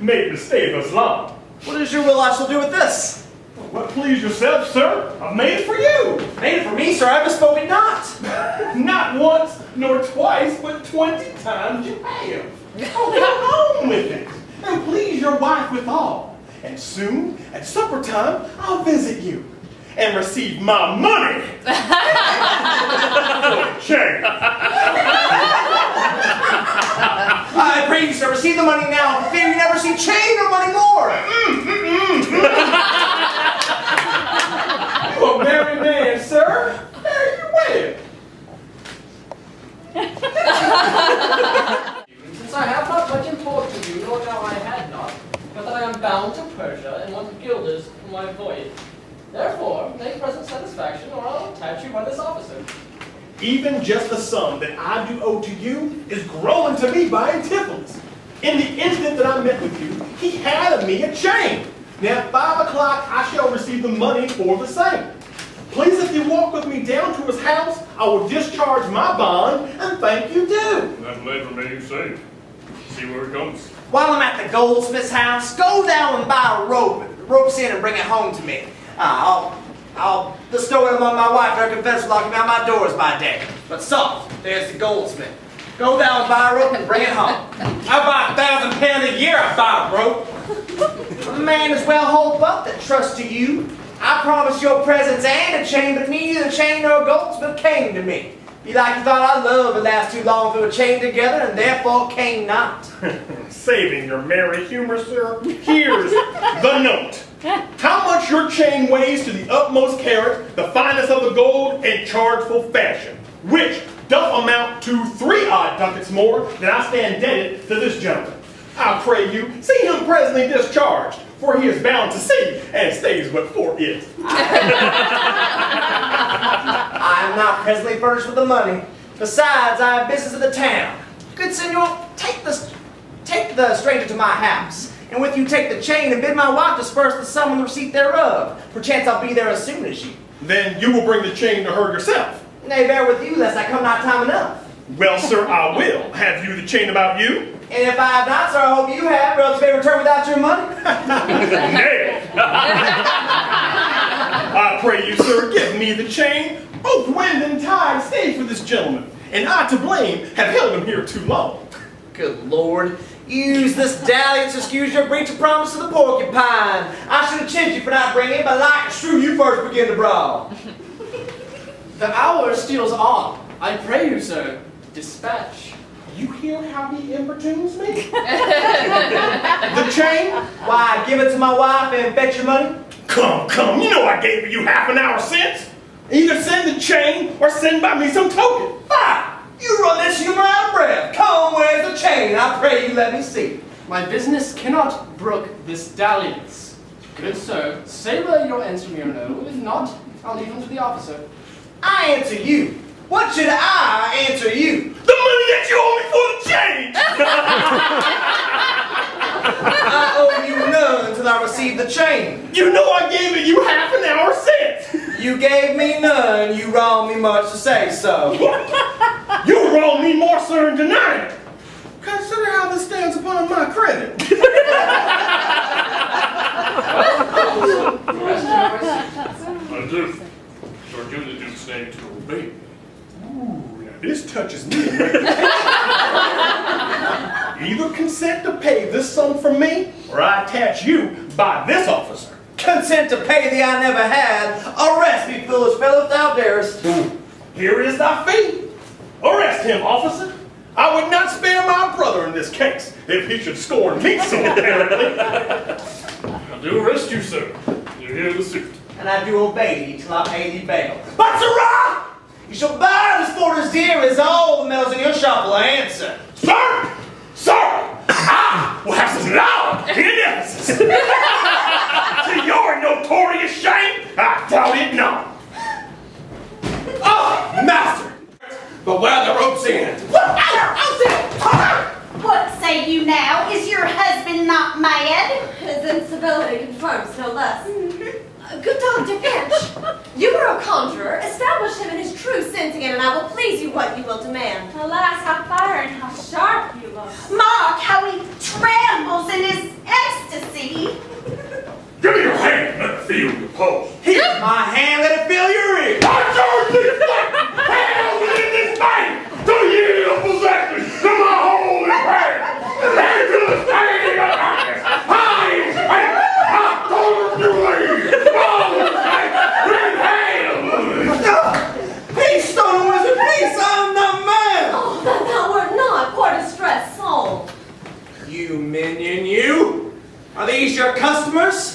made me stay thus long. What is your will I shall do with this? What please yourself, sir? I've made it for you. Made it for me, sir. I bespoke it not. Not once, nor twice, but 20 times you have. Oh, come home with it, and please your wife withal. And soon, at supper time, I'll visit you and receive my money for the chain. I pray you, sir, receive the money now, for fear you never see chain or money more. You a merry man, sir. Fare you well. Since I have not much import to you, nor now I had not, but that I am bound to Persia and want guilders for my voyage. Therefore, make present satisfaction, or I'll attach you by this officer. Even just the sum that I do owe to you is growing to me by Antipholus. In the instant that I met with you, he handed me a chain. Now at 5 o'clock, I shall receive the money for the same. Please, if you walk with me down to his house, I will discharge my bond and thank you too. That letter may you say. See where it comes. While I'm at the goldsmith's house, go down and buy a rope. Rope's in and bring it home to me. I'll bestow it among my wife and her confessor locking out my doors by day. But soft, there's the goldsmith. Go down and buy a rope and bring it home. I buy £1,000 a year, I buy a rope. A man is well hold up that trusts to you. I promise your presence and a chain, but neither the chain nor goldsmith came to me. Be like you thought our love would last too long for a chain together, and therefore came not. Saving your merry humor, sir, here's the note. How much your chain weighs to the utmost carat, the finest of the gold, in chargeful fashion, which doth amount to 3 odd ducats more than I stand indebted to this gentleman. I pray you, see him presently discharged, for he is bound to sea, and stays but for it. I am not presently furnished with the money. Besides, I have business in the town. Good senor, take the stranger to my house, and with you take the chain and bid my wife disperse the sum and the receipt thereof. Perchance I'll be there as soon as you. Then you will bring the chain to her yourself. Nay, bear with you, lest I come not time enough. Well, sir, I will. Have you the chain about you? And if I have not, sir, I hope you have, or else you may return without your money. Nay. I pray you, sir, give me the chain. Both wind and tide stay for this gentleman, and I, to blame, have held him here too long. Good Lord. Use this dalliance to excuse your breach of promise to the porcupine. I should have chipped you for not bringing, but like a shrew you first begin to brawl. The hour steals on. I pray you, sir, dispatch. You hear how he importunes me? The chain? Why, give it to my wife and fetch your money? Come, you know I gave you half an hour since. Either send the chain or send by me some token. Fie! You run this humor out of breath. Come, where's the chain? I pray you let me see. My business cannot brook this dalliance. Good sir, say whether you'll answer me or no. If not, I'll leave him to the officer. I answer you. What should I answer you? The money that you owe me for the chain! I owe you none until I receive the chain. You know I gave it you half an hour since. You gave me none, you wrong me much to say so. You wrong me more, sir, than denying it. Consider how this stands upon my credit. I do. Your duty to stay to obey. Ooh, now this touches me. Either consent to pay this sum from me, or I attach you by this officer. Consent to pay thee I never had. Arrest me, foolish fellow, if thou darest. Here is thy fee. Arrest him, officer. I would not spare my brother in this case, if he should scorn me so apparently. I do arrest you, sir. You hear the suit. And I do obey thee till I pay thee bail. But, sirrah, you shall buy this for as dear as all the medals in your shop will answer. Sir! Sir! I will have some law in emphasis. To your notorious shame, I doubt it not. Oh, master! But where are the ropes in? What say you now? Is your husband not mad? His incivility confirms no less. Good Dr. Finch, you are a conjurer. Establish him in his true sense again, and I will please you what you will demand. Alas, how fire and how sharp you look. Mark how he trembles in his pulse. Here's my hand, let it fill your ear. I charge this hell within this bank to yield possession to my holy prayer. And to the standing of darkness, I told you leave. Peace, stone wizard, peace, I'm the man. Oh, that thou wert not poor distressed soul. You minion, you! Are these your customers?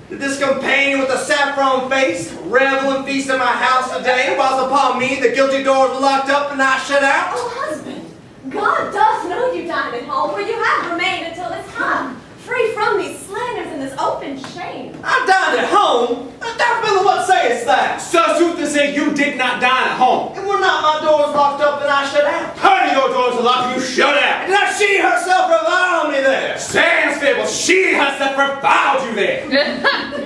Did this companion with the saffron face revel and feast at my house today, whilst upon me the guilty doors were locked up and I shut out? Oh, husband, God does know you dined at home, where you have remained until this time, free from these slanders and this open shame. I dined at home? Thou fellow, what sayest thou? So sooth to say, you did not dine at home. And were not my doors locked up and I shut out? Heard your doors were locked, you shut out. Did not she herself revile me there? Sans fable, she herself reviled you there.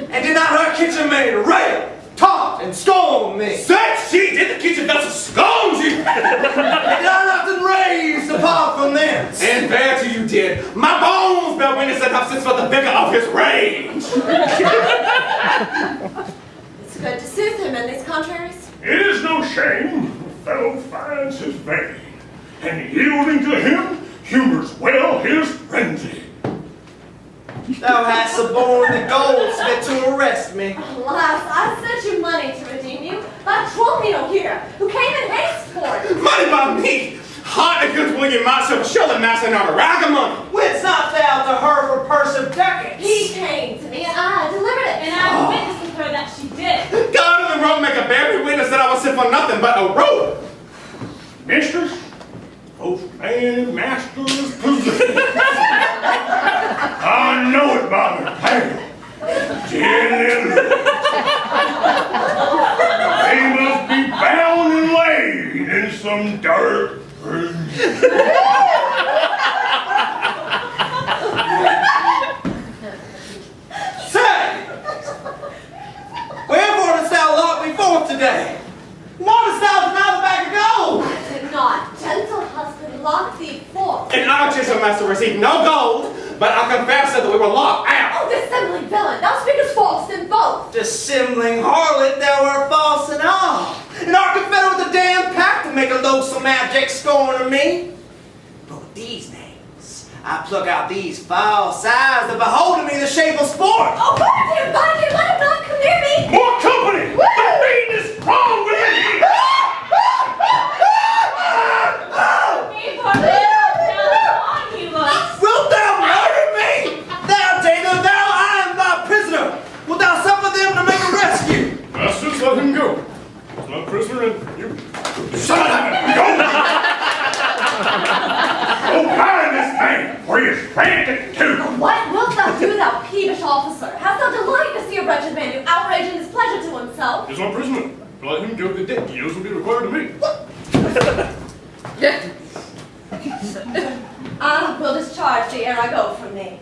And did not her kitchen maid rail, taunt, and scorn me? Since she did, the kitchen vessel scorned you. And did I not then raise apart from thence? And verily you did. My bones bear witness and have since felt the vigor of his rage. It's good to soothe him in these contraries. It is no shame. The fellow finds his vein, and yielding to him, humors well his frenzy. Thou hast suborned the goldsmith to arrest me. Alas, I sent you money to redeem you by Tromeo here, who came in haste for it. Money by me. Hard and good William myself, surely master not a rag of money. Whence not thou to her for purse of ducats? He came to me and I delivered it. And I witnessed with her that she did. God of the road make a bear witness that I was sent for nothing but a rope. Mistress, postman and master is possessed. I know it by the tail. They must be bound and laid in some dark room. Say! Wherefore dost thou lock me forth today? Why dost thou deny the bag of gold? I did not, gentle husband, lock thee forth. And our gentle master received no gold, but our confessor said that we were locked out. Oh, dissembling villain, thou speakest false in both. Dissembling harlot, thou art false in all. And art confederate with the damned pack to make a loathsome abject scorn of me. But with these names, I pluck out these foul sighs that behold in me the shape of sport. Oh, bind him, let him not come near me. More company! The fiend is strong within me! He down on you, love. Wilt thou murder me? Thou, David, thou, I am thy prisoner. Wilt thou suffer them to make a rescue? Masters, let him go. He's not a prisoner, and you... Shut up! Go! Go find this man, for he is frantic too. What wilt thou do, thou peevish officer? Hast thou delight to see a wretched man do outrage in his pleasure to himself? He's not a prisoner. Let him go the debt deals will be required of me. I will discharge thee ere I go from thee.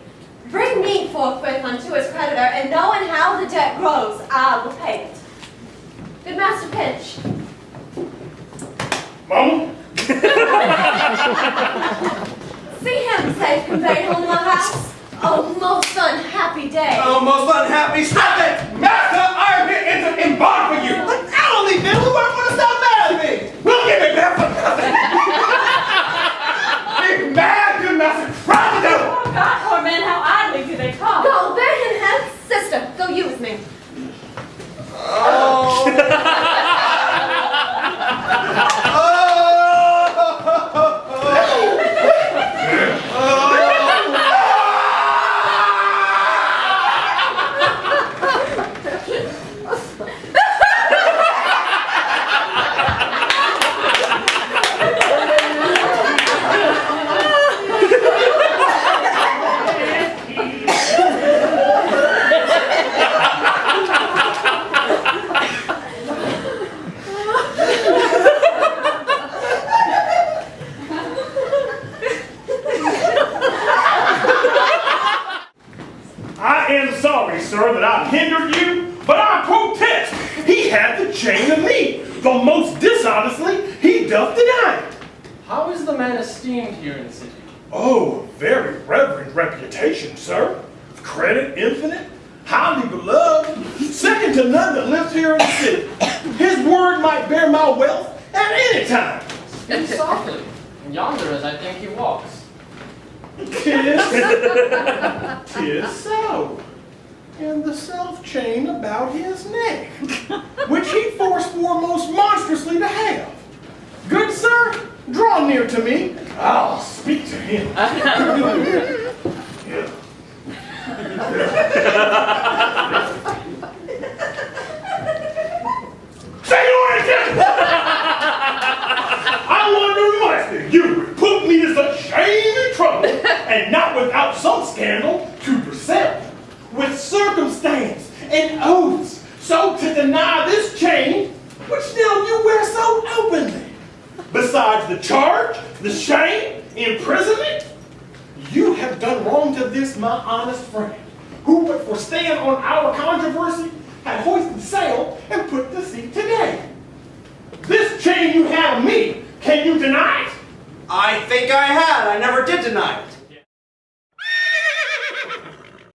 Bring me forthwith unto his creditor, and knowing how the debt grows, I will pay it. Good Master Pinch. Mama? See him safe conveyed home to my house. Oh, most unhappy day. Oh, most unhappy. Stop it! Master, I am here to embark for you. But I only been who weren't going to stop mad at me. We'll give it back for nothing. Big mad, good master. Try the devil. Oh God, poor men, how idly do they talk. Go, bear him hence. Sister, go you with me. I am sorry, sir, that I've hindered you, but I protest. He had the chain of me, though most dishonestly he doth deny it. How is the man esteemed here in the city? Oh, very reverend reputation, sir. Credit infinite. highly beloved, second to none that lives here in the city. His word might bear my wealth at any time. Speak softly. Yonder as I think he walks. 'Tis so. And the self-chain about his neck, which he forswore most monstrously to have. Good sir, draw near to me. I'll speak to him. Yeah. Say no again! I wonder much that you would put me to such shame and trouble, and not without some scandal to yourself, with circumstance and oaths, so to deny this chain, which now you wear so openly. Besides the charge, the shame, imprisonment, you have done wrong to this my honest friend, who but for stand on our controversy, had hoisted sail and put to sea today. This chain you have of me, can you deny it? I think I had. I never did deny it.